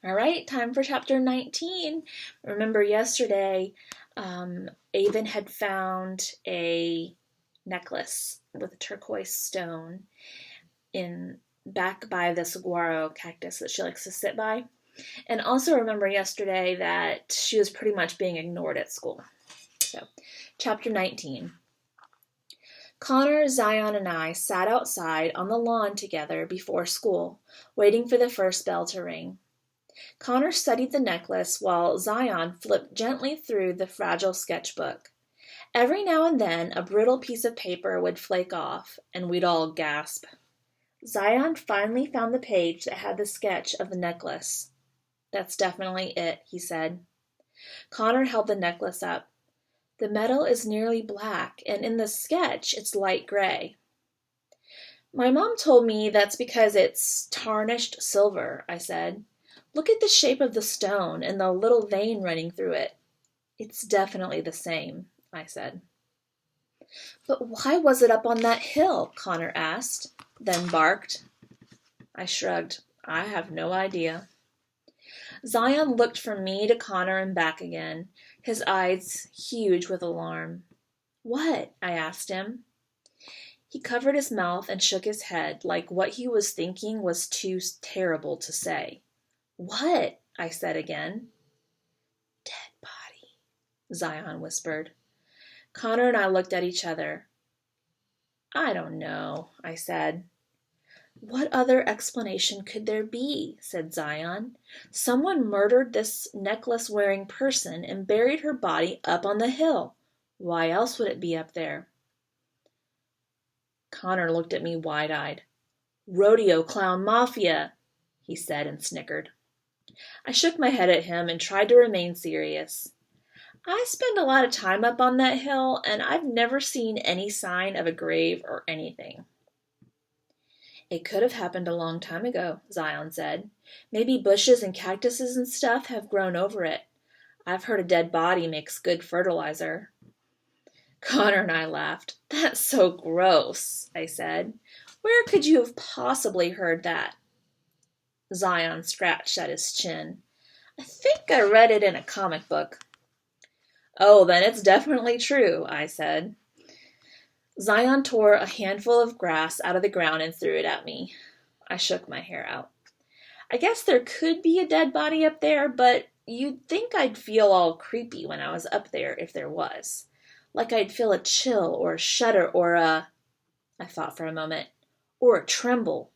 All right, time for chapter 19. Remember yesterday, Avon had found a necklace with a turquoise stone back by the saguaro cactus that she likes to sit by. And also remember yesterday that she was pretty much being ignored at school. So, chapter 19. Connor, Zion, and I sat outside on the lawn together before school, waiting for the first bell to ring. Connor studied the necklace while Zion flipped gently through the fragile sketchbook. Every now and then, a brittle piece of paper would flake off, and we'd all gasp. Zion finally found the page that had the sketch of the necklace. "That's definitely it," he said. Connor held the necklace up. "The metal is nearly black, and in the sketch it's light gray." "My mom told me that's because it's tarnished silver," I said. "Look at the shape of the stone and the little vein running through it." "It's definitely the same," I said. "But why was it up on that hill?" Connor asked, then barked. I shrugged. I have no idea. Zion looked from me to Connor and back again, his eyes huge with alarm. "What?" I asked him. He covered his mouth and shook his head like what he was thinking was too terrible to say. "What?" I said again. "Dead body," Zion whispered. Connor and I looked at each other. "I don't know," I said. "What other explanation could there be?" said Zion. "Someone murdered this necklace-wearing person and buried her body up on the hill. Why else would it be up there?" Connor looked at me wide-eyed. "Rodeo clown mafia," he said and snickered. I shook my head at him and tried to remain serious. "I spend a lot of time up on that hill, and I've never seen any sign of a grave or anything." "It could have happened a long time ago," Zion said. "Maybe bushes and cactuses and stuff have grown over it. I've heard a dead body makes good fertilizer." Connor and I laughed. "That's so gross," I said. "Where could you have possibly heard that?" Zion scratched at his chin. "I think I read it in a comic book." "Oh, then it's definitely true," I said. Zion tore a handful of grass out of the ground and threw it at me. I shook my hair out. "I guess there could be a dead body up there, but you'd think I'd feel all creepy when I was up there if there was. Like I'd feel a chill or a shudder or a—" I thought for a moment. "Or a tremble."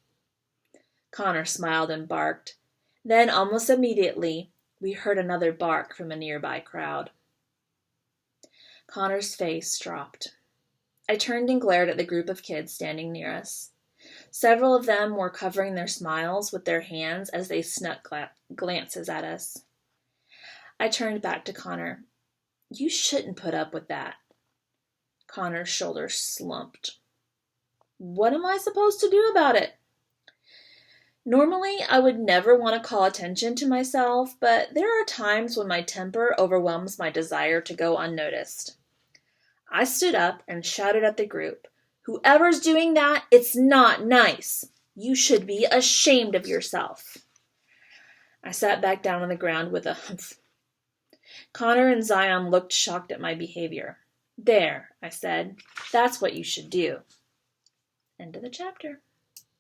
Connor smiled and barked. Then, almost immediately, we heard another bark from a nearby crowd. Connor's face dropped. I turned and glared at the group of kids standing near us. Several of them were covering their smiles with their hands as they snuck glances at us. I turned back to Connor. "You shouldn't put up with that." Connor's shoulders slumped. "What am I supposed to do about it?" Normally, I would never want to call attention to myself, but there are times when my temper overwhelms my desire to go unnoticed. I stood up and shouted at the group, "Whoever's doing that, it's not nice. You should be ashamed of yourself." I sat back down on the ground with a humph. Connor and Zion looked shocked at my behavior. "There," I said. "That's what you should do." End of the chapter.